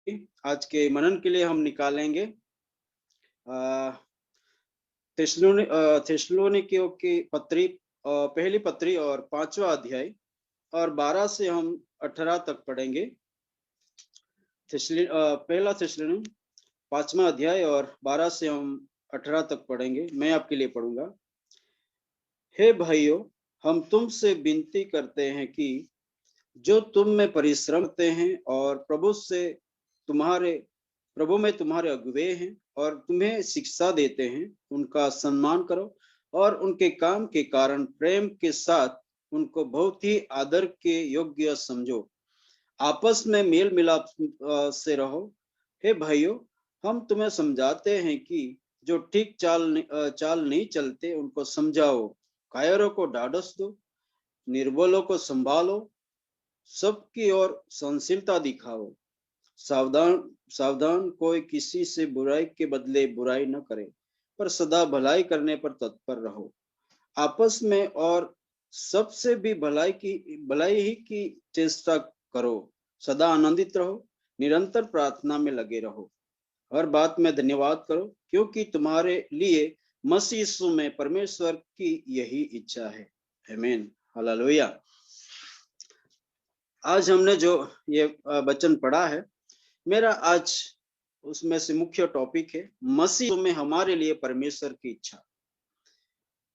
आज के मनन के लिए हम निकालेंगे थिस्सलुनीकियों की पत्री, पहली पत्री और 5वां अध्याय, और 12 से हम 18 तक पढ़ेंगे। पहला थिस्सलुनी 5वां अध्याय और 12 से हम 18 तक पढ़ेंगे। मैं आपके लिए पढ़ूंगा। हे भाइयों, हम तुमसे विनती करते हैं कि जो तुम में परिश्रम करते हैं और प्रभु में तुम्हारे अगुवे हैं और तुम्हें शिक्षा देते हैं, उनका सम्मान करो और उनके काम के कारण प्रेम के साथ उनको बहुत ही आदर के योग्य समझो। आपस में मेल मिलाप से रहो। हे भाइयों, हम तुम्हें समझाते हैं कि जो ठीक चाल नहीं चलते उनको समझाओ। कायरों को ढाढ़स दो, निर्बलों को संभालो, सबकी ओर सहनशीलता दिखाओ। सावधान सावधान, कोई किसी से बुराई के बदले बुराई न करे, पर सदा भलाई करने पर तत्पर रहो। आपस में और सबसे भी भलाई ही की चेष्टा करो। सदा आनंदित रहो, निरंतर प्रार्थना में लगे रहो। हर बात में धन्यवाद करो, क्योंकि तुम्हारे लिए मसीह यीशु में परमेश्वर की यही इच्छा है। आमीन, हालेलुया। आज हमने जो ये वचन पढ़ा है, मेरा आज उसमें से मुख्य टॉपिक है मसीह में हमारे लिए परमेश्वर की इच्छा।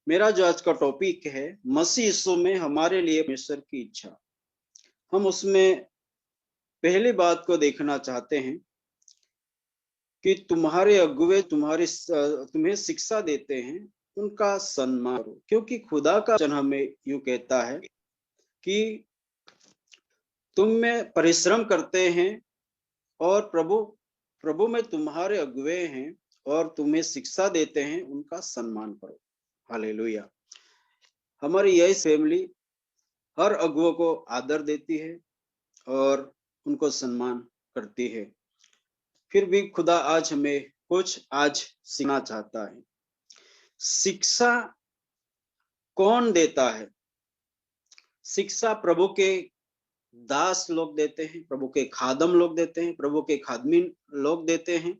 मेरा जो आज का टॉपिक है मसीह यीशु में हमारे लिए परमेश्वर की इच्छा। हम उसमें पहली बात को देखना चाहते हैं कि तुम्हारे अगुवे तुम्हें शिक्षा देते हैं, उनका सम्मान करो, क्योंकि खुदा का वचन हमें यूं कहता है कि तुम में परिश्रम करते हैं और प्रभु में तुम्हारे अगुवे हैं और तुम्हें शिक्षा देते हैं, उनका सम्मान करो। हालेलुया। हमारी यही फैमिली हर अगुवों को आदर देती है और उनको सम्मान करती है। फिर भी खुदा आज हमें कुछ सीखना चाहता है। शिक्षा कौन देता है? शिक्षा प्रभु के दास लोग देते हैं, प्रभु के खादम लोग देते हैं, प्रभु के खादमीन लोग देते हैं।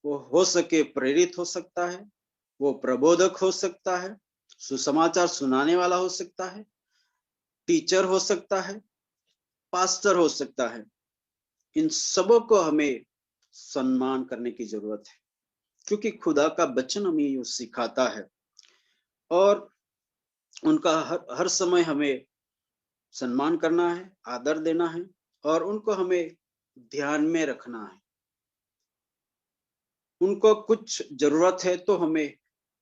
वो हो सके प्रेरित हो सकता है, वो प्रबोधक हो सकता है, सुसमाचार सुनाने वाला हो सकता है, टीचर हो सकता है, पास्टर हो सकता है। इन सबों को हमें सम्मान करने की जरूरत है, क्योंकि खुदा का वचन हमें यूं सिखाता है और उनका हर समय हमें सम्मान करना है, आदर देना है और उनको हमें ध्यान में रखना है। उनको कुछ जरूरत है तो हमें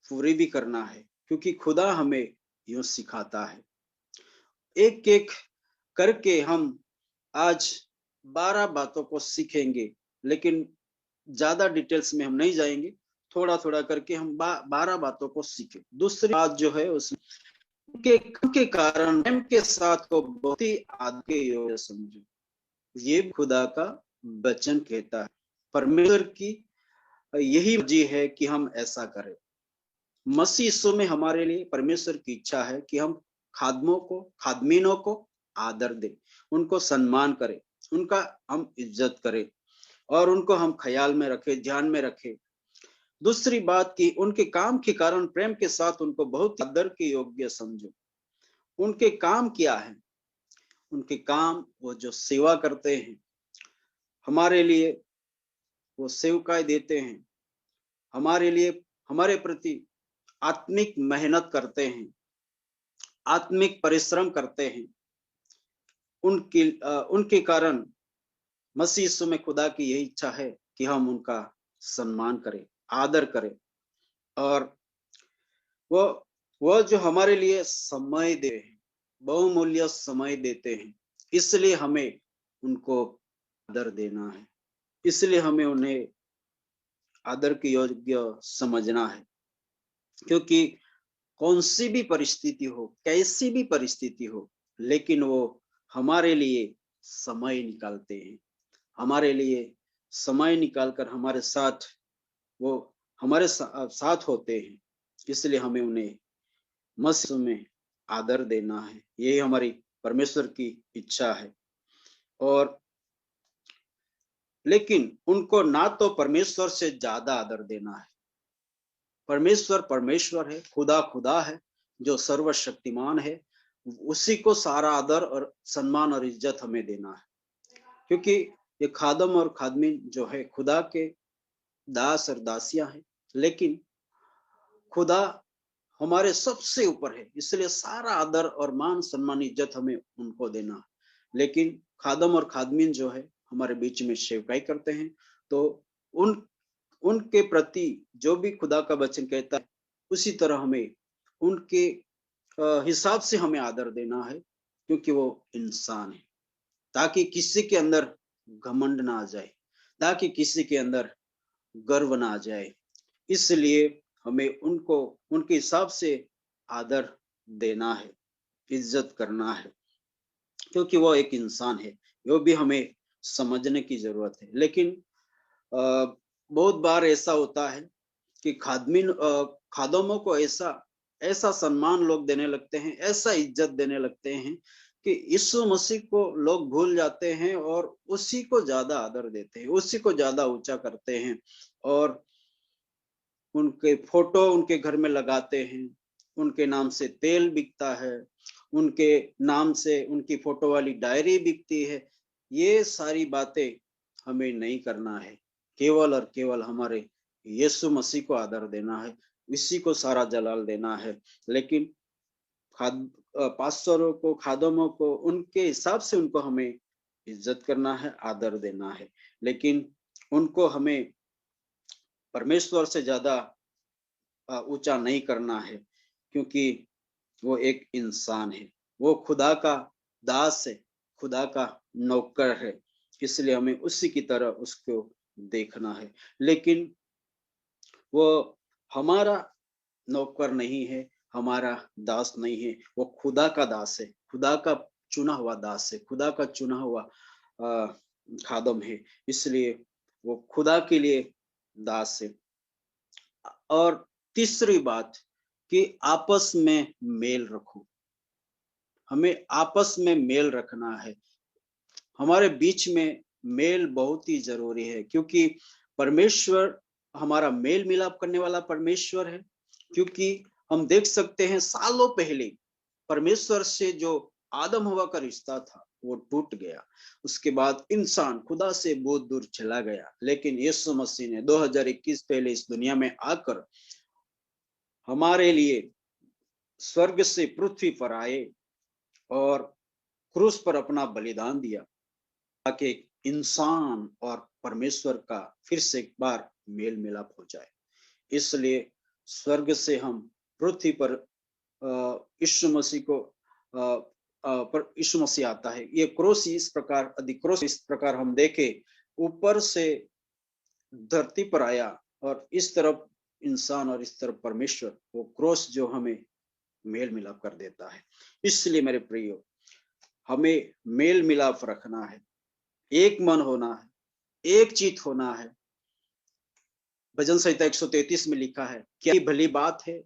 पूरी भी करना है, क्योंकि खुदा हमें यूं सिखाता है। एक एक करके हम आज 12 बातों को सीखेंगे, लेकिन ज्यादा डिटेल्स में हम नहीं जाएंगे। थोड़ा थोड़ा करके हम 12 बातों को सीखें। दूसरी बात जो है उसमें के कारण प्रेम के साथ को बहुत ही आगे योग्य समझो। ये खुदा का वचन कहता है, परमेश्वर की यही मर्जी है कि हम ऐसा करें। मसीह यीशु में हमारे लिए परमेश्वर की इच्छा है कि हम खादमीनों को आदर दें, उनको सम्मान करें, उनका हम इज्जत करें और उनको हम ख्याल में रखें, ध्यान में रखें। दूसरी बात की उनके काम के कारण प्रेम के साथ उनको बहुत आदर के योग्य समझो। उनके काम क्या है? उनके काम, वो जो सेवा करते हैं हमारे लिए, वो सेवकाई देते हैं हमारे लिए, हमारे प्रति आत्मिक मेहनत करते हैं, आत्मिक परिश्रम करते हैं। उनके कारण मसीह यीशु में खुदा की यही इच्छा है कि हम उनका सम्मान करें, आदर करें और वो जो हमारे लिए समय दे हैं, बहुमूल्य समय देते हैं, इसलिए हमें उनको आदर देना है, इसलिए हमें उन्हें आदर के योग्य समझना है। क्योंकि कौन सी भी परिस्थिति हो, कैसी भी परिस्थिति हो, लेकिन वो हमारे लिए समय निकालते हैं, हमारे लिए समय निकालकर वो हमारे साथ होते हैं। इसलिए हमें उन्हें मसीह में आदर देना है। यही हमारी परमेश्वर की इच्छा है। और लेकिन उनको ना तो परमेश्वर से ज्यादा आदर देना है। परमेश्वर परमेश्वर है, खुदा खुदा है जो सर्वशक्तिमान है, उसी को सारा आदर और सम्मान और इज्जत हमें देना है। क्योंकि ये खादम और खादमीन जो है खुदा के दास और दासियां हैं, लेकिन खुदा हमारे सबसे ऊपर है, इसलिए सारा आदर और मान सम्मान इज्जत हमें उनको देना है। लेकिन खादम और खादमीन जो है हमारे बीच में सेवकाई करते हैं, तो उन उनके प्रति जो भी खुदा का वचन कहता है उसी तरह हमें उनके हिसाब से हमें आदर देना है, क्योंकि वो इंसान है, ताकि किसी के अंदर घमंड ना आ जाए, ताकि किसी के अंदर गर्व ना आ जाए। इसलिए हमें उनको उनके हिसाब से आदर देना है, इज्जत करना है, क्योंकि वो एक इंसान है। वो भी हमें समझने की जरूरत है। लेकिन बहुत बार ऐसा होता है कि खादमों को ऐसा ऐसा सम्मान लोग देने लगते हैं, ऐसा इज्जत देने लगते हैं कि यीशु मसीह को लोग भूल जाते हैं और उसी को ज्यादा आदर देते हैं, उसी को ज्यादा ऊंचा करते हैं और उनके फोटो उनके घर में लगाते हैं, उनके नाम से तेल बिकता है, उनके नाम से उनकी फोटो वाली डायरी बिकती है। ये सारी बातें हमें नहीं करना है, केवल और केवल हमारे यीशु मसीह को आदर देना है, इसी को सारा जलाल देना है। लेकिन पास्टरों को, खादमों को उनके हिसाब से उनको हमें इज्जत करना है, आदर देना है, लेकिन उनको हमें परमेश्वर से ज्यादा ऊंचा नहीं करना है, क्योंकि वो एक इंसान है, वो खुदा का दास है, खुदा का नौकर है, इसलिए हमें उसी की तरह उसको देखना है। लेकिन वो हमारा नौकर नहीं है, हमारा दास नहीं है, वो खुदा का दास है, खुदा का चुना हुआ दास है, खुदा का चुना हुआ खादम है, इसलिए वो खुदा के लिए दास है। और तीसरी बात कि आपस में मेल रखो, हमें आपस में मेल रखना है, हमारे बीच में मेल बहुत ही जरूरी है, क्योंकि परमेश्वर हमारा मेल मिलाप करने वाला परमेश्वर है। क्योंकि हम देख सकते हैं सालों पहले परमेश्वर से जो आदम हवा का रिश्ता था वो टूट गया, उसके बाद इंसान खुदा से बहुत दूर चला गया। लेकिन यीशु मसीह ने 2021 पहले इस दुनिया में आकर हमारे लिए स्वर्ग से पृथ्वी पर आए और क्रूस पर अपना बलिदान दिया, ताकि इंसान और परमेश्वर का फिर से एक बार मेल मिलाप हो जाए। इसलिए स्वर्ग से हम पृथ्वी पर यीशु मसीह को पर यीशु मसीह आता है। ये क्रूस इस प्रकार, अधिक्रोश इस प्रकार हम देखे, ऊपर से धरती पर आया और इस तरफ इंसान और इस तरफ परमेश्वर, वो क्रूस जो हमें मेल मिलाप कर देता है। इसलिए मेरे प्रियो, हमें मेल मिलाप रखना है, एक मन होना है, एक चित होना है। भजन संहिता 133 में लिखा है, क्या भली बात है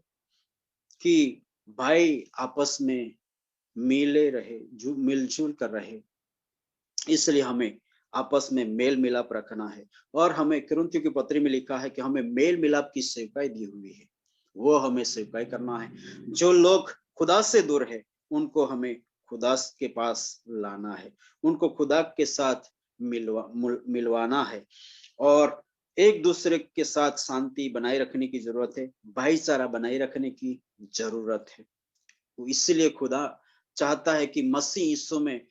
कि भाई आपस में मिले रहे, मिलजुल कर रहे। इसलिए हमें आपस में मेल मिलाप रखना है। और हमें कुरिन्थियों की पत्री में लिखा है कि हमें मेल मिलाप की सेवकाई दी हुई है, वो हमें सेवकाई करना है। जो लोग खुदा से दूर है उनको हमें खुदा के पास लाना है, उनको खुदा के साथ मिलवाना है और एक दूसरे के साथ शांति बनाए रखने की जरूरत है, भाईचारा बनाए रखने की जरूरत है। इसलिए खुदा चाहता है कि मसीह यीशु में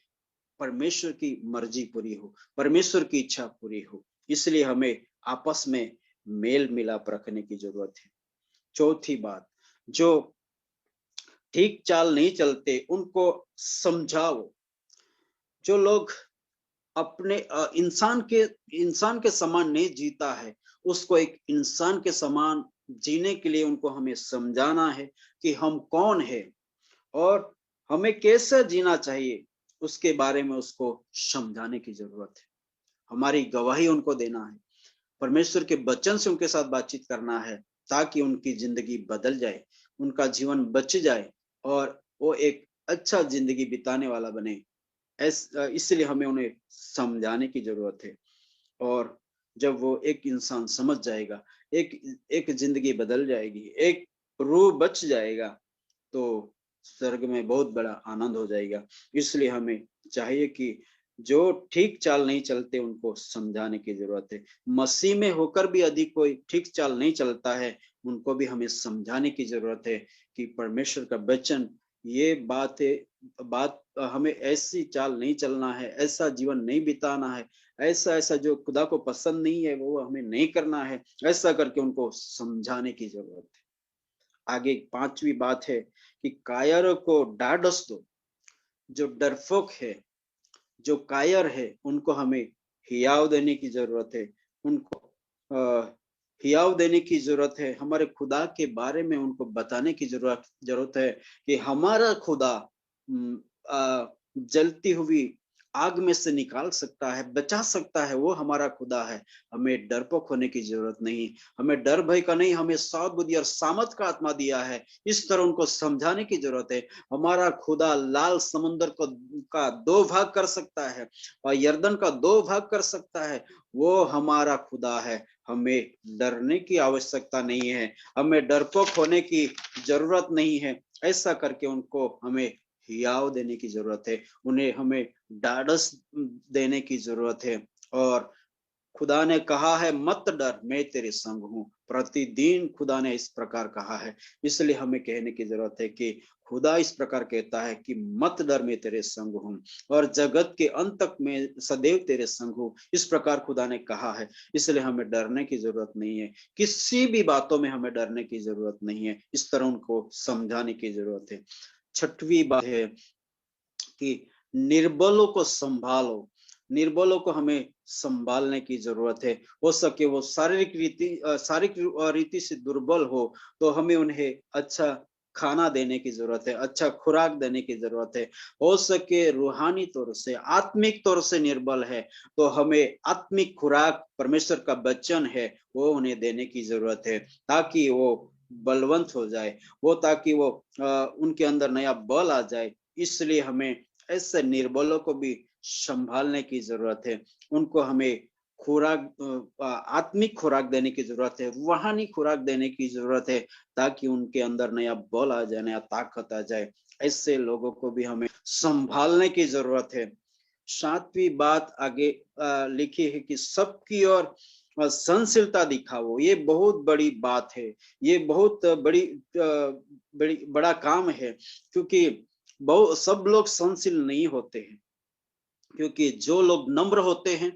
परमेश्वर की मर्जी पूरी हो, परमेश्वर की इच्छा पूरी हो। इसलिए हमें आपस में मेल मिलाप रखने की जरूरत है। चौथी बात, जो ठीक चाल नहीं चलते उनको समझाओ। जो लोग अपने इंसान के समान नहीं जीता है, उसको एक इंसान के समान जीने के लिए उनको हमें समझाना है कि हम कौन है और हमें कैसे जीना चाहिए, उसके बारे में उसको समझाने की जरूरत है। हमारी गवाही उनको देना है, परमेश्वर के वचन से उनके साथ बातचीत करना है, ताकि उनकी जिंदगी बदल जाए, उनका जीवन बच जाए और वो एक अच्छा जिंदगी बिताने वाला बने। इसलिए हमें उन्हें समझाने की जरूरत है। और जब वो एक इंसान समझ जाएगा, एक एक जिंदगी बदल जाएगी, एक रूह बच जाएगा, तो स्वर्ग में बहुत बड़ा आनंद हो जाएगा। इसलिए हमें चाहिए कि जो ठीक चाल नहीं चलते उनको समझाने की जरूरत है। मसीह में होकर भी यदि कोई ठीक चाल नहीं चलता है, उनको भी हमें समझाने की जरूरत है कि परमेश्वर का वचन ये बात है, बात हमें ऐसी चाल नहीं चलना है, ऐसा जीवन नहीं बिताना है, ऐसा ऐसा जो खुदा को पसंद नहीं है वो हमें नहीं करना है, ऐसा करके उनको समझाने की जरूरत है। आगे 5वीं बात है कि कायरों को ढाढ़स दो। जो डरपोक है, जो कायर है, उनको हमें हियाव देने की जरूरत है। उनको हियाव देने की जरूरत है। हमारे खुदा के बारे में उनको बताने की जरूरत है कि हमारा खुदा जलती हुई आग में से निकाल सकता है, बचा सकता है, वो हमारा खुदा है। हमें डरपोक होने की जरूरत नहीं, हमें डर भय का नहीं, हमें सावध बुद्धि और सामर्थ का आत्मा दिया है। इस तरह उनको समझाने की जरूरत है। हमारा खुदा लाल समुद्र को का 2 भाग कर सकता है और यर्दन का 2 भाग कर सकता है। वो हमारा खुदा है। हमें डरने की आवश्यकता नहीं है, हमें डरपोक होने की जरूरत नहीं है। ऐसा करके उनको हमें हियाव देने की जरूरत है, उन्हें हमें ढाढ़स देने की जरूरत है। और खुदा ने कहा है मत डर, मैं तेरे संग हूँ। प्रतिदिन खुदा ने इस प्रकार कहा है। इसलिए हमें कहने की जरूरत है कि खुदा इस प्रकार कहता है कि मत डर, मैं तेरे संग हूँ और जगत के अंत तक मैं सदैव तेरे संग हूँ। इस प्रकार खुदा ने कहा है। इसलिए हमें डरने की जरूरत नहीं है, किसी भी बातों में हमें डरने की जरूरत नहीं है। इस तरह उनको समझाने की जरूरत है। 6वीं बात है कि निर्बलों को संभालो। निर्बलों को हमें संभालने की जरूरत है। हो सके वो शारीरिक रीति से दुर्बल हो तो हमें उन्हें अच्छा खाना देने की जरूरत है, अच्छा खुराक देने की जरूरत है। हो सके रूहानी तौर से, आत्मिक तौर से निर्बल है तो हमें आत्मिक खुराक परमेश्वर का वचन है वो उन्हें देने की जरूरत है, ताकि वो बलवंत हो जाए, वो ताकि वो उनके अंदर नया बल आ जाए। इसलिए हमें ऐसे निर्बलों को भी संभालने की जरूरत है। उनको हमें खुराक, आत्मिक खुराक देने की जरूरत है, रूहानी खुराक देने की जरूरत है, ताकि उनके अंदर नया बल आ जाए, नया ताकत आ जाए। ऐसे लोगों को भी हमें संभालने की जरूरत है। 7वीं बात आगे लिखी है कि सबकी ओर सहनशीलता दिखाओ। ये बहुत बड़ी बात है, ये बहुत बड़ा काम है, क्योंकि बहुत सब लोग सहनशील नहीं होते हैं। क्योंकि जो लोग नम्र होते हैं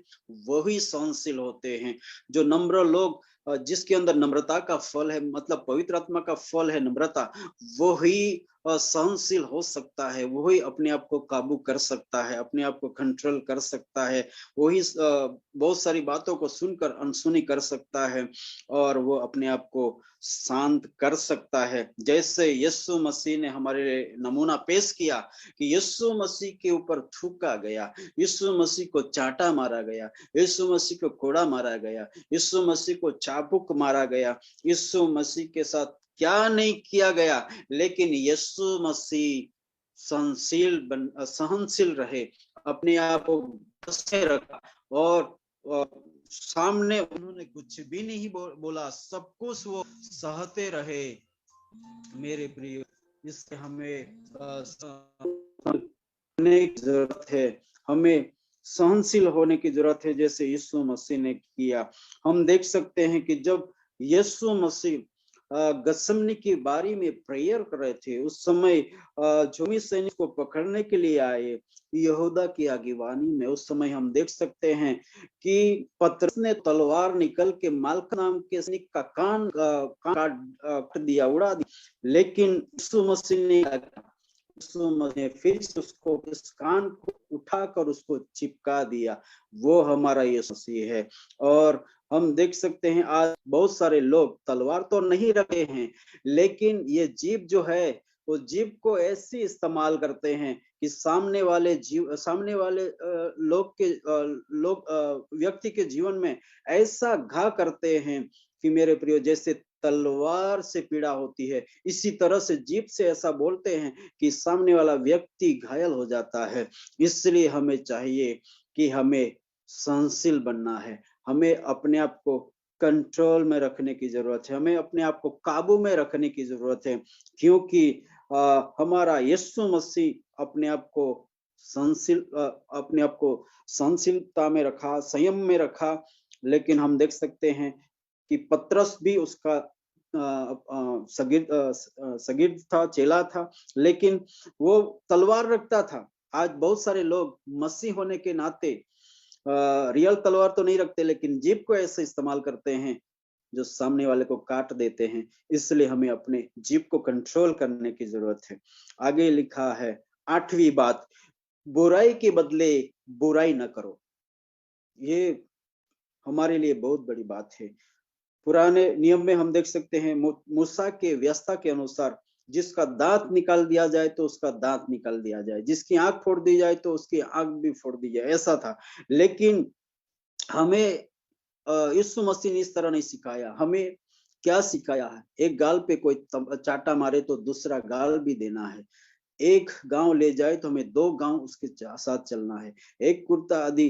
वही सहनशील होते हैं। जो नम्र लोग, जिसके अंदर नम्रता का फल है, मतलब पवित्र आत्मा का फल है नम्रता, वही सहनशील हो सकता है, वही अपने आप को काबू कर सकता है, अपने आप को कंट्रोल कर सकता है, वही बहुत सारी बातों को सुनकर अनसुनी कर सकता है और वो अपने आप को शांत कर सकता है। जैसे यीशु मसीह ने हमारे नमूना पेश किया कि यीशु मसीह के ऊपर थूका गया, यीशु मसीह को चाटा मारा गया, यीशु मसीह को कोड़ा मारा गया, यीशु मसीह को चाबुक मारा गया। यीशु मसीह के साथ क्या नहीं किया गया, लेकिन यीशु मसीह सहनशील रहे, अपने आप को बसे रखा और सामने उन्होंने कुछ भी नहीं बोला, सब कुछ वो सहते रहे। मेरे प्रिय, इससे हमें की जरूरत है, हमें सहनशील होने की जरूरत है, जैसे यीशु मसीह ने किया। हम देख सकते हैं कि जब यीशु मसीह गत्सेमनी की बारी में प्रेयर कर रहे थे, उस समय रोमी सैनिक को पकड़ने के लिए आए यहूदा की आगेवानी में। उस समय हम देख सकते हैं कि पतरस ने तलवार निकल के माल्क नाम के सैनिक का कान काट दिया, उड़ा दिया, लेकिन यीशु मसीह ने फिर उसको इस कान को उठाकर उसको चिपका दिया। वो हमारा यीशु मसीह है। और हम देख सकते हैं आज बहुत सारे लोग तलवार तो नहीं रखे हैं, लेकिन ये जीभ जो है वो जीभ को ऐसे इस्तेमाल करते हैं कि सामने वाले लोग व्यक्ति के जीवन में ऐसा घा करते हैं कि मेरे प्रियो, जैसे तलवार से पीड़ा होती है, इसी तरह से जीभ से ऐसा बोलते हैं कि सामने वाला व्यक्ति घायल हो जाता है। इसलिए हमें चाहिए कि हमें सहनशील बनना है, हमें अपने आप को कंट्रोल में रखने की जरूरत है, हमें अपने आप को काबू में रखने की जरूरत है, क्योंकि हमारा यीशु मसीह अपने आप को सहनशीलता में रखा, संयम में रखा। लेकिन हम देख सकते हैं कि पतरस भी उसका सगिर्द था, चेला था, लेकिन वो तलवार रखता था। आज बहुत सारे लोग मसीह होने के नाते रियल तलवार तो नहीं रखते, लेकिन जीभ को ऐसे इस्तेमाल करते हैं जो सामने वाले को काट देते हैं। इसलिए हमें अपने जीभ को कंट्रोल करने की जरूरत है। आगे लिखा है 8वीं बात, बुराई के बदले बुराई न करो। ये हमारे लिए बहुत बड़ी बात है। पुराने नियम में हम देख सकते हैं मूसा के व्यवस्था के अनुसार जिसका दांत निकाल दिया जाए तो उसका दांत निकाल दिया जाए, जिसकी आंख फोड़ दी जाए तो उसकी आंख भी फोड़ दी जाए, ऐसा था। लेकिन हमें यीशु मसीह ने इस तरह नहीं सिखाया। हमें क्या सिखाया है? एक गाल पे कोई चाटा मारे तो दूसरा गाल भी देना है। एक गांव ले जाए तो हमें 2 गांव उसके साथ चलना है। एक कुर्ता आदि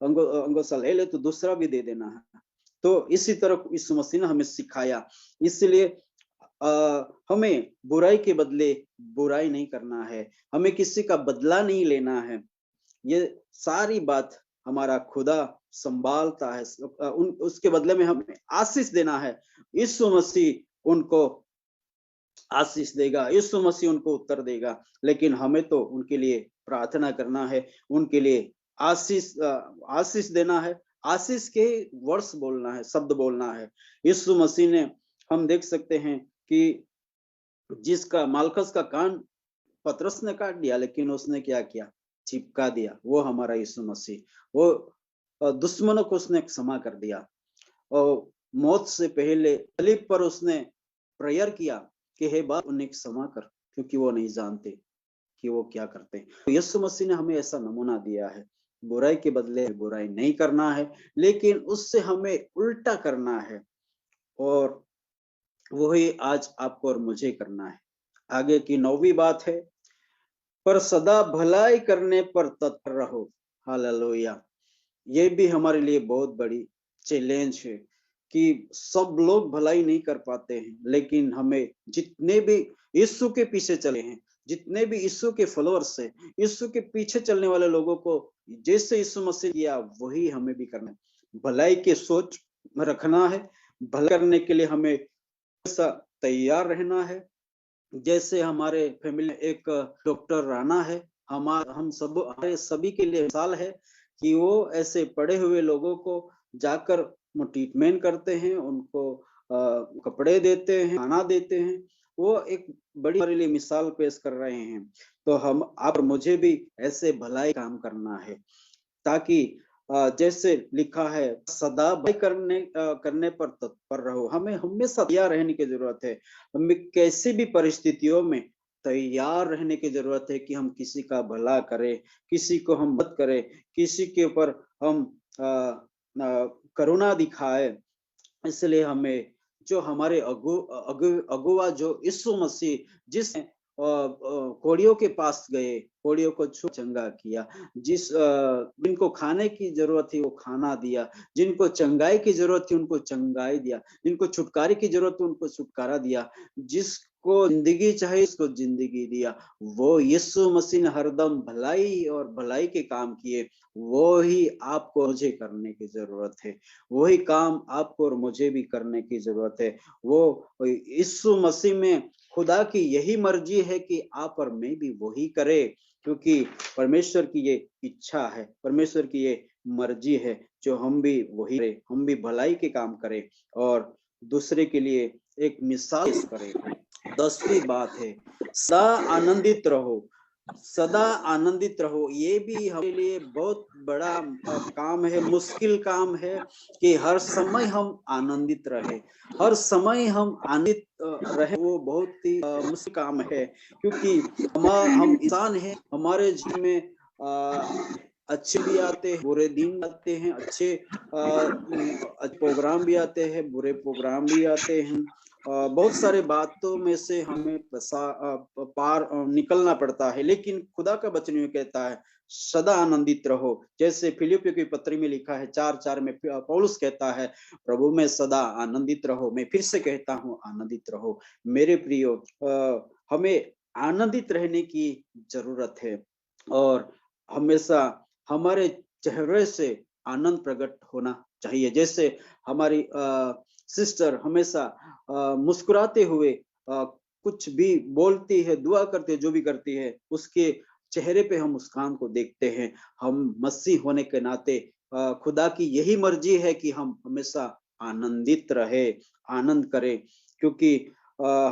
अंगोसा ले ले तो दूसरा भी दे देना है। तो इसी तरह यीशु मसीह ने हमें सिखाया। इसलिए हमें बुराई के बदले बुराई नहीं करना है, हमें किसी का बदला नहीं लेना है। ये सारी बात हमारा खुदा संभालता है। उसके बदले में हमें आशीष देना है। यीशु मसीह उनको आशीष देगा, यीशु मसीह उनको उत्तर देगा, लेकिन हमें तो उनके लिए प्रार्थना करना है, उनके लिए आशीष देना है, आशीष के वर्ड्स बोलना है, शब्द बोलना है। यीशु मसीह ने, हम देख सकते हैं कि जिसका मालखस का कान पतरस ने काट दिया, लेकिन उसने क्या किया? चिपका दिया। वो हमारा यीशु मसीह, वो दुश्मनों को उसने क्षमा कर दिया। और मौत से पहले सलीब पर उसने प्रेयर किया कि हे बाप उन्हें क्षमा कर, क्योंकि वो नहीं जानते कि वो क्या करते हैं। तो यीशु मसीह ने हमें ऐसा नमूना दिया है। बुराई के बदले बुराई नहीं करना है, लेकिन उससे हमें उल्टा करना है, और वही आज आपको और मुझे करना है। आगे की 9वीं बात है, पर सदा भलाई करने पर तत्पर रहो। हालेलुया। ये भी हमारे लिए बहुत बड़ी चैलेंज है कि सब लोग भलाई नहीं कर पाते हैं, लेकिन हमें जितने भी यीशु के पीछे चले हैं, जितने भी यीशु के फॉलोअर्स हैं, यीशु के पीछे चलने वाले लोगों को जैसे यीशु मसीह किया वही हमें भी करना है। भलाई की सोच रखना है, भलाई करने के लिए हमें हमेशा तैयार रहना है। जैसे हमारे फैमिली में एक डॉक्टर राणा है, हम हमारे सभी के लिए मिसाल है कि वो ऐसे पढ़े हुए लोगों को जाकर ट्रीटमेंट करते हैं, उनको कपड़े देते हैं, खाना देते हैं। वो एक बड़ी हमारे लिए मिसाल पेश कर रहे हैं। तो हम आप मुझे भी ऐसे भलाई काम करना है, ताकि जैसे लिखा है सदा भलाई करने पर तत्पर रहो। हमें हमेशा तैयार रहने की जरूरत है। हमें कैसी भी परिस्थितियों में तैयार रहने की जरूरत है कि हम किसी का भला करें, किसी को हम मदद करें, किसी के ऊपर हम करुणा दिखाए। इसलिए हमें जो हमारे अगुवा जो यीशु मसीह जिसने कोड़ियों के पास गए, कोड़ियों को छू चंगा किया, जिनको खाने की जरूरत थी वो खाना दिया, जिनको चंगाई की जरूरत थी उनको चंगाई दिया, जिनको छुटकारे की जरूरत थी उनको छुटकारा दिया, जिसको जिंदगी चाहिए उसको जिंदगी दिया। वो यीशु मसीह ने हरदम भलाई और भलाई के काम किए। वो ही आपको मुझे करने की जरूरत है, वही काम आपको और मुझे भी करने की जरूरत है। वो यीशु मसीह में खुदा की यही मर्जी है कि आप और मैं भी वही करे, क्योंकि परमेश्वर की ये इच्छा है, परमेश्वर की ये मर्जी है जो हम भी वही करें, हम भी भलाई के काम करें और दूसरे के लिए एक मिसाल करें। 10वीं बात है, सदा आनंदित रहो, सदा आनंदित रहो। ये भी हमारे लिए बहुत बड़ा काम है, मुश्किल काम है कि हर समय हम आनंदित रहे, हर समय हम आनंदित रहे। वो बहुत ही मुश्किल काम है, क्योंकि हम इंसान हैं, हमारे जीवन में अच्छे भी आते हैं, बुरे दिन आते हैं, अच्छे प्रोग्राम भी आते हैं, बुरे प्रोग्राम भी आते हैं। बहुत सारे बातों में से हमें पार निकलना पड़ता है, लेकिन खुदा का वचन यूं कहता है सदा आनंदित रहो। जैसे फिलिपियों की पत्री में लिखा है 4:4 में पौलुस कहता है प्रभु में सदा आनंदित रहो। मैं फिर से कहता हूँ आनंदित रहो। मेरे प्रियो, हमें आनंदित रहने की जरूरत है और हमेशा हमारे चेहरे से आनंद प्रकट होना चाहिए। जैसे हमारी सिस्टर हमेशा मुस्कुराते हुए कुछ भी बोलती है, दुआ करती है, जो भी करती है, उसके चेहरे पे हम मुस्कान को देखते हैं। हम मसीह होने के नाते खुदा की यही मर्जी है कि हम हमेशा आनंदित रहे, आनंद करें, क्योंकि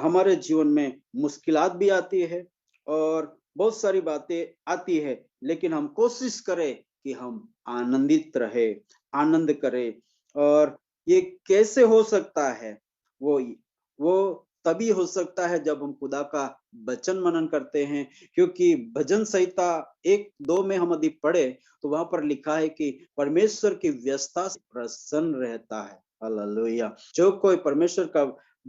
हमारे जीवन में मुश्किलात भी आती है और बहुत सारी बातें आती है, लेकिन हम कोशिश करें कि हम आनंदित रहे, आनंद करें। और ये कैसे हो सकता है? वो तभी हो सकता है जब हम खुदा का वचन मनन करते हैं, क्योंकि भजन संहिता 1:2 में हम यदि पढ़े तो वहां पर लिखा है कि परमेश्वर की व्यवस्था से प्रसन्न रहता है। हालेलुया। जो कोई परमेश्वर का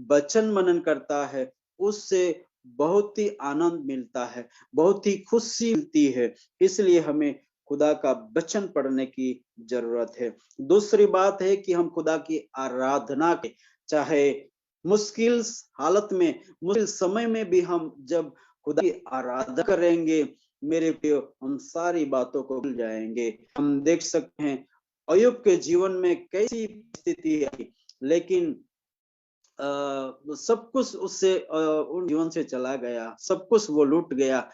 वचन मनन करता है उससे बहुत ही आनंद मिलता है, बहुत ही खुशी मिलती है। इसलिए हमें खुदा का वचन पढ़ने की जरूरत है। दूसरी बात है कि हम खुदा की आराधना के, चाहे मुश्किल हालत में, मुश्किल समय में भी हम जब खुदा की आराधना करेंगे, मेरे प्रियो, हम सारी बातों को भूल जाएंगे। हम देख सकते हैं अय्यूब के जीवन में कैसी स्थिति आई, लेकिन सब कुछ उससे उन जीवन से चला गया, सब कुछ वो लूट गया।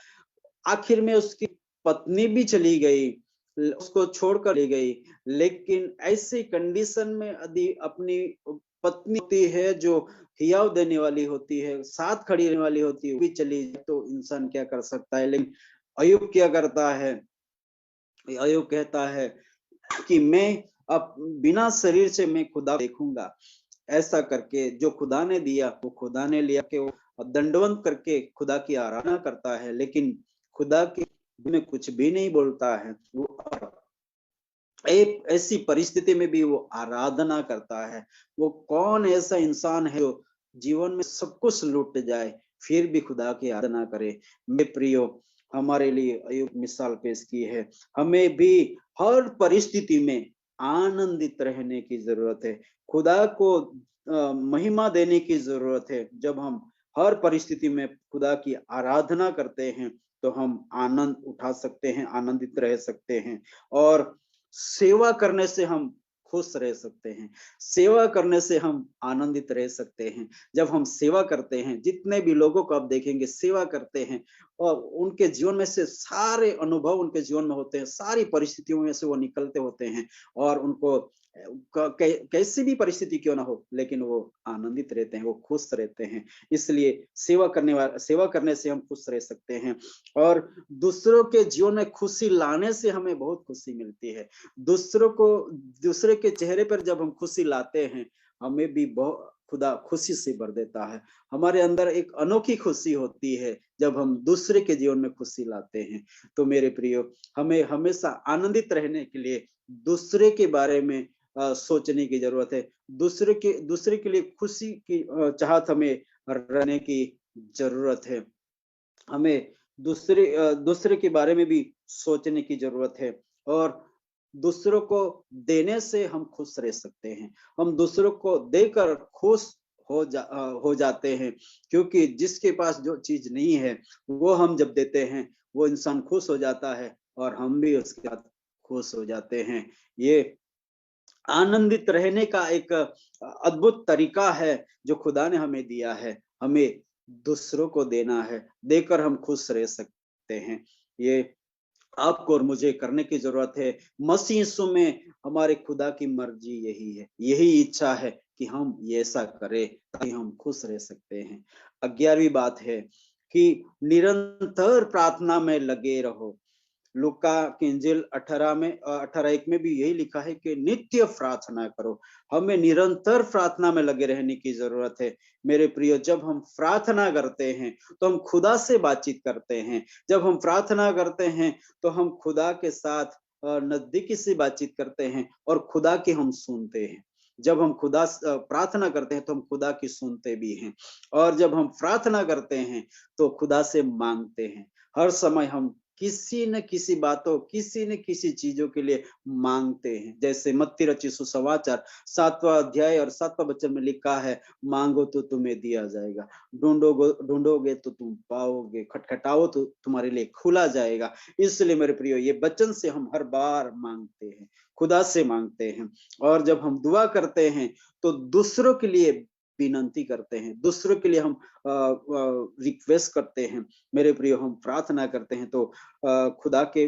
आखिर में उसकी पत्नी भी चली गई, उसको छोड़कर ले गई। लेकिन ऐसी कंडीशन में यदि अपनी पत्नी होती है जो हियाव देने वाली होती है, साथ खड़ी रहने वाली होती है, वो भी चली जाए तो इंसान क्या कर सकता है? लेकिन अय्यूब क्या करता है? अय्यूब कहता है कि मैं अब बिना शरीर से मैं खुदा देखूंगा। ऐसा करके जो खुदा ने दिया वो खुदा ने लिया, कि वो दंडवत करके खुदा की आराधना करता है, लेकिन खुदा के में कुछ भी नहीं बोलता है। वो एक ऐसी परिस्थिति में भी वो आराधना करता है। वो कौन ऐसा इंसान है जो जीवन में सब कुछ लूट जाए फिर भी खुदा की आराधना करे? मेरे प्रियो, हमारे लिए अय्यूब मिसाल पेश की है। हमें भी हर परिस्थिति में आनंदित रहने की जरूरत है, खुदा को महिमा देने की जरूरत है। जब हम हर परिस्थिति में खुदा की आराधना करते हैं तो हम आनंद उठा सकते हैं, आनंदित रह सकते हैं। और सेवा करने से हम खुश रह सकते हैं, सेवा करने से हम आनंदित रह सकते हैं। जब हम सेवा करते हैं, जितने भी लोगों को आप देखेंगे सेवा करते हैं, और उनके जीवन में से सारे अनुभव उनके जीवन में होते हैं, सारी परिस्थितियों में से वो निकलते होते हैं, और उनको कैसी भी परिस्थिति क्यों ना हो, लेकिन वो आनंदित रहते हैं, वो खुश रहते हैं। इसलिए सेवा करने से हम खुश रह सकते हैं, और दूसरों के जीवन में खुशी लाने से हमें बहुत खुशी मिलती है। दूसरे के चेहरे पर जब हम खुशी लाते हैं, हमें भी बहुत खुदा खुशी से भर देता है। हमारे अंदर एक अनोखी खुशी होती है जब हम दूसरे के जीवन में खुशी लाते हैं। तो मेरे प्रियो, हमें हमेशा आनंदित रहने के लिए दूसरे के बारे में सोचने की जरूरत है। दूसरे के लिए खुशी की चाहत हमें रहने की जरूरत है। हमें दूसरे के बारे में भी सोचने की जरूरत है, और दूसरों को देने से हम खुश रह सकते हैं। हम दूसरों को देकर खुश हो जाते हैं, क्योंकि जिसके पास जो चीज नहीं है वो हम जब देते हैं वो इंसान खुश हो जाता है, और हम भी उसके साथ खुश हो जाते हैं। ये आनंदित रहने का एक अद्भुत तरीका है जो खुदा ने हमें दिया है। हमें दूसरों को देना है, देकर हम खुश रह सकते हैं। ये आपको और मुझे करने की जरूरत है। मसीह यीशु में हमारे खुदा की मर्जी यही है, यही इच्छा है कि हम ये ऐसा करें ताकि हम खुश रह सकते हैं। 11वीं बात है कि निरंतर प्रार्थना में लगे रहो। लूका की इंजील 18:1 में भी यही लिखा है कि नित्य प्रार्थना करो। हमें निरंतर प्रार्थना में लगे रहने की जरूरत है। मेरे प्रियो, जब हम प्रार्थना करते हैं तो हम खुदा से बातचीत करते हैं। जब हम प्रार्थना करते हैं तो हम खुदा के साथ नजदीकी से बातचीत करते हैं, और खुदा की हम सुनते हैं। जब हम खुदा प्रार्थना करते हैं तो हम खुदा की सुनते भी हैं, और जब हम प्रार्थना करते हैं तो खुदा से मांगते हैं। हर समय हम किसी न किसी बातों, किसी न किसी चीजों के लिए मांगते हैं। जैसे मत्ती रचित सुसमाचार 7वां अध्याय और 7वां वचन में लिखा है, मांगो तो तुम्हें दिया जाएगा, ढूंढोगे तो तुम पाओगे, खटखटाओ तो तुम्हारे लिए खुला जाएगा। इसलिए मेरे प्रियो, ये वचन से हम हर बार मांगते हैं, खुदा से मांगते हैं। और जब हम दुआ करते हैं तो दूसरों के लिए विनंती करते हैं, दूसरों के लिए हम रिक्वेस्ट करते हैं। मेरे प्रियो, हम प्रार्थना करते हैं तो खुदा के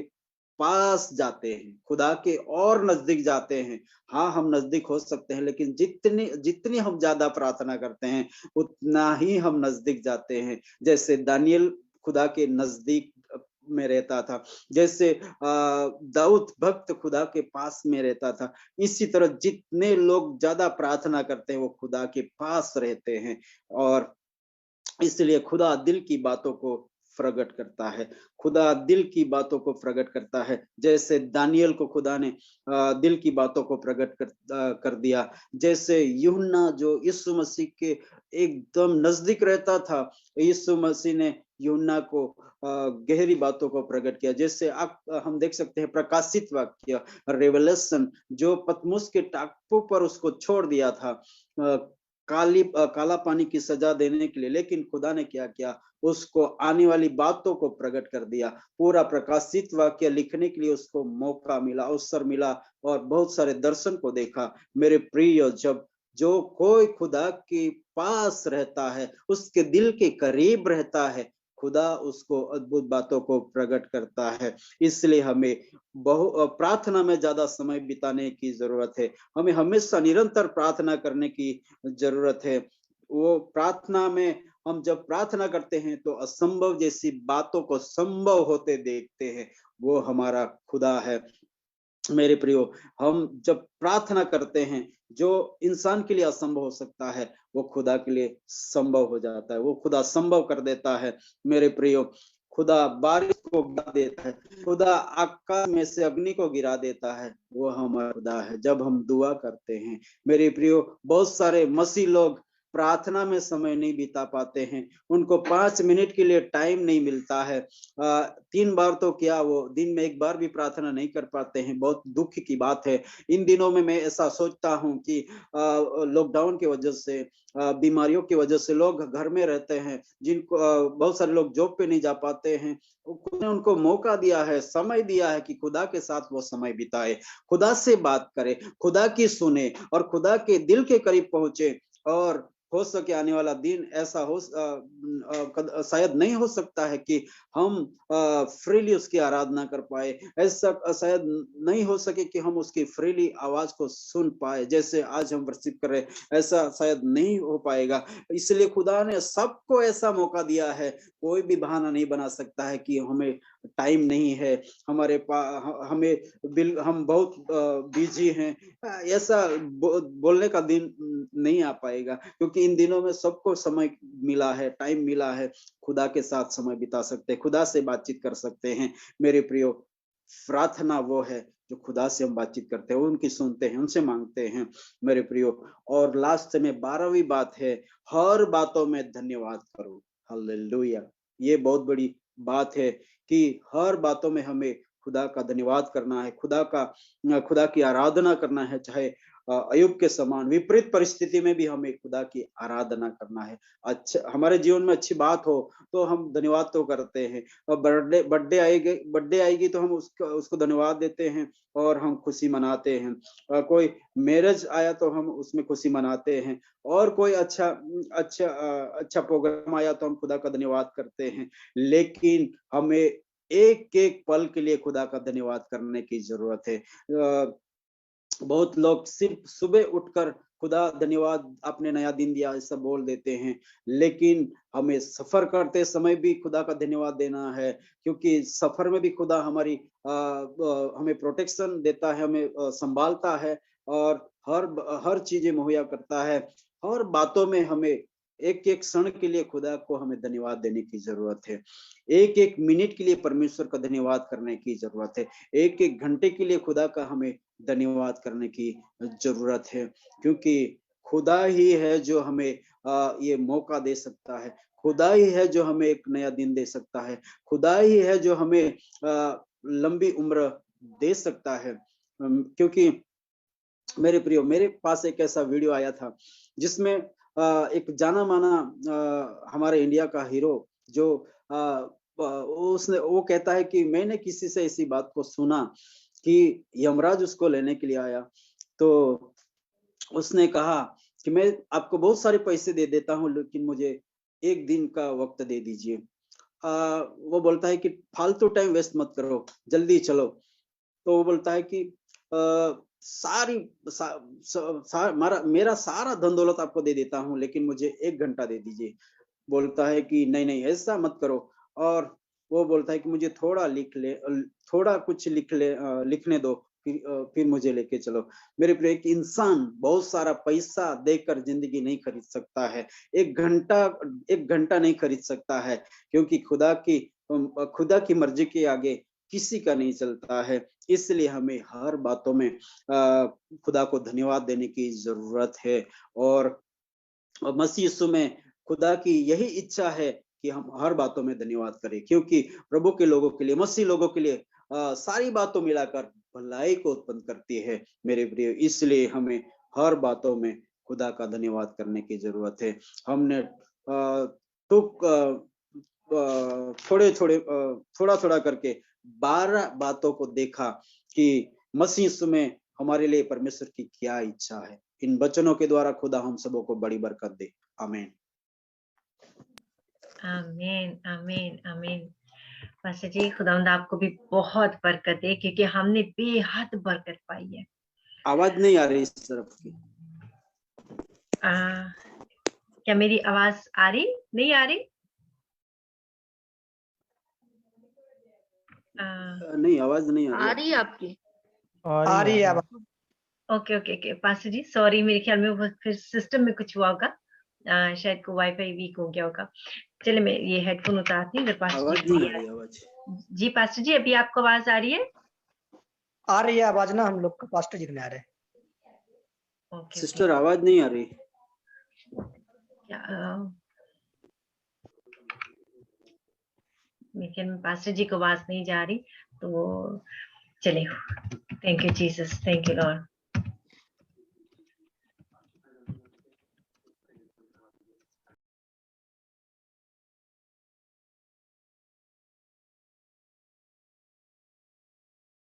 पास जाते हैं, खुदा के और नजदीक जाते हैं। हाँ, हम नजदीक हो सकते हैं, लेकिन जितनी जितनी हम ज्यादा प्रार्थना करते हैं उतना ही हम नजदीक जाते हैं। जैसे दानियल खुदा के नजदीक में रहता था, जैसे दाऊद भक्त खुदा के पास में रहता था, इसी तरह जितने लोग ज्यादा प्रार्थना करते हैं वो खुदा के पास रहते हैं। और इसलिए खुदा दिल की बातों को प्रकट करता है, खुदा दिल की बातों को प्रकट करता है। जैसे दानियल को खुदा ने दिल की बातों को प्रकट कर दिया। जैसे यूहन्ना जो यीशु मसीह के एकदम नजदीक रहता था, यीशु मसीह ने यूहन्ना को गहरी बातों को प्रकट किया। जैसे हम देख सकते हैं प्रकाशित वाक्य, रेवलेशन, जो पतमुस के टापू पर उसको छोड़ दिया था काला पानी की सजा देने के लिए, लेकिन खुदा ने क्या किया, उसको आने वाली बातों को प्रकट कर दिया। पूरा प्रकाशित वाक्य लिखने के लिए उसको मौका मिला, अवसर मिला, और बहुत सारे दर्शन को देखा। मेरे प्रिय, जब जो कोई खुदा के पास रहता है, उसके दिल के करीब रहता है, खुदा उसको अद्भुत बातों को प्रकट करता है। इसलिए हमें प्रार्थना में ज्यादा समय बिताने की जरूरत है। हमें हमेशा निरंतर प्रार्थना करने की जरूरत है। वो प्रार्थना में हम जब प्रार्थना करते हैं तो असंभव जैसी बातों को संभव होते देखते हैं, वो हमारा खुदा है। मेरे प्रियो, हम जब प्रार्थना करते हैं, जो इंसान के लिए असंभव हो सकता है वो खुदा के लिए संभव हो जाता है, वो खुदा संभव कर देता है। मेरे प्रियो, खुदा बारिश को गिरा देता है, खुदा आकाश में से अग्नि को गिरा देता है, वो हमारा खुदा है जब हम दुआ करते हैं। मेरे प्रियो, बहुत सारे मसीह लोग प्रार्थना में समय नहीं बिता पाते हैं, उनको 5 मिनट के लिए टाइम नहीं मिलता है। 3 बार तो क्या, वो दिन में 1 बार भी प्रार्थना नहीं कर पाते हैं। बहुत दुख की बात है। इन दिनों में मैं ऐसा सोचता हूँ कि लॉकडाउन की वजह से, बीमारियों की वजह से लोग घर में रहते हैं, जिनको बहुत सारे लोग जॉब पे नहीं जा पाते हैं। खुदा ने उनको मौका दिया है, समय दिया है कि खुदा के साथ वो समय बिताए, खुदा से बात करे, खुदा की सुने और खुदा के दिल के करीब पहुंचे। और हो सके आने वाला दिन ऐसा हो, शायद नहीं हो सकता है कि हम फ्रीली उसकी आराधना कर पाए, ऐसा शायद नहीं हो सके कि हम उसकी फ्रीली आवाज को सुन पाए जैसे आज हम वर्शिप कर रहे, ऐसा शायद नहीं हो पाएगा। इसलिए खुदा ने सबको ऐसा मौका दिया है, कोई भी बहाना नहीं बना सकता है कि हमें टाइम नहीं है, हमारे पास हम बहुत बिजी हैं, ऐसा बोलने का दिन नहीं आ पाएगा, क्योंकि इन दिनों में सबको समय मिला है, टाइम मिला है, खुदा के साथ समय बिता सकते हैं, खुदा से बातचीत कर सकते हैं। मेरे प्रियो, प्रार्थना वो है जो खुदा से हम बातचीत करते हैं, उनकी सुनते हैं, उनसे मांगते हैं। मेरे प्रियो, और लास्ट में 12वीं बात है, हर बातों में धन्यवाद करो। हालेलुया। ये बहुत बड़ी बात है कि हर बातों में हमें खुदा का धन्यवाद करना है, खुदा की आराधना करना है। चाहे अयुब के समान विपरीत परिस्थिति में भी हमें खुदा की आराधना करना है। अच्छा, हमारे जीवन में अच्छी बात हो तो हम धन्यवाद तो करते हैं, और बर्थडे आएगी तो हम उसको धन्यवाद देते हैं और हम खुशी मनाते हैं। कोई मैरिज आया तो हम उसमें खुशी मनाते हैं, और कोई अच्छा प्रोग्राम आया तो हम खुदा का धन्यवाद करते हैं। लेकिन हमें एक एक पल के लिए खुदा का धन्यवाद करने की जरूरत है। बहुत लोग सिर्फ सुबह उठकर खुदा धन्यवाद, आपने नया दिन दिया, ऐसा बोल देते हैं, लेकिन हमें सफर करते समय भी खुदा का धन्यवाद देना है, क्योंकि सफर में भी खुदा हमें प्रोटेक्शन देता है, हमें संभालता है, और हर चीजें मुहैया करता है। हर बातों में हमें एक एक क्षण के लिए खुदा को हमें धन्यवाद देने की जरूरत है, एक एक मिनट के लिए परमेश्वर का धन्यवाद करने की जरूरत है, एक एक घंटे के लिए खुदा का हमें धन्यवाद करने की जरूरत है, क्योंकि खुदा ही है जो हमें ये मौका दे सकता है। खुदा ही है जो हमें एक नया दिन दे सकता है। खुदा ही है जो हमें लंबी उम्र दे सकता है। क्योंकि मेरे प्रियो, मेरे पास एक ऐसा वीडियो आया था जिसमें एक जाना माना हमारे इंडिया का हीरो जो उसने वो कहता है कि मैंने किसी से इसी बात को सुना कि यमराज उसको लेने के लिए आया, तो उसने कहा कि मैं आपको बहुत सारे पैसे दे देता हूँ, लेकिन मुझे एक दिन का वक्त दे दीजिए। वो बोलता है कि फालतू टाइम वेस्ट मत करो, जल्दी चलो। तो वो बोलता है कि सारी सा, सा, सा, मेरा सारा धन दौलत आपको दे देता हूँ, लेकिन मुझे 1 घंटा दे दीजिए। बोलता है कि नहीं नहीं, ऐसा मत करो। और वो बोलता है कि मुझे थोड़ा कुछ लिखने दो, फिर मुझे लेके चलो। मेरे प्रिय, एक इंसान बहुत सारा पैसा देकर जिंदगी नहीं खरीद सकता है, 1 घंटा नहीं खरीद सकता है, क्योंकि खुदा की मर्जी के आगे किसी का नहीं चलता है। इसलिए हमें हर बातों में खुदा को धन्यवाद देने की जरूरत है। और मसीह यीशु में खुदा की यही इच्छा है कि हम हर बातों में धन्यवाद करें, क्योंकि प्रभु के लोगों के लिए, मसीह लोगों के लिए सारी बातों मिलाकर भलाई को उत्पन्न करती है मेरे प्रिय। इसलिए हमें हर बातों में खुदा का धन्यवाद करने की जरूरत है। हमने तो थोड़ा थोड़ा करके 12 बातों को देखा कि मसीह यीशु में हमारे लिए परमेश्वर की क्या इच्छा है। इन वचनों के द्वारा खुदा हम सबों को बड़ी बरकत दे। आमीन आमीन आमीन आमीन। पास्टर जी, खुदावंद आपको भी बहुत बरकत दे, क्योंकि हमने बेहद बरकत पाई है। आवाज नहीं आ रही इस तरफ की। क्या मेरी आवाज आ रही? नहीं आ रही? नहीं, आवाज नहीं आ रही है आपकी। आ रही है। ओके ओके ओके पास्टर जी, सॉरी, मेरे ख्याल में वो फिर सिस्टम में कुछ हुआ होगा, शायद को वाईफाई वीक हो गया होगा। चलिए मैं ये हेडफोन उतारती हूँ। आवाज नहीं आ रही। आवाज जी पास्टर जी, अभी आपको आवाज आ रही है? आ रही है आवाज ना, हम लोग का पास्टर जी में आ रहे हैं। ओके सिस्टर, आवाज नहीं आ रही। मेरे ख्याल में पास्टर जी को आवाज नहीं जा रही, तो चलिए, thank you Jesus, thank you Lord.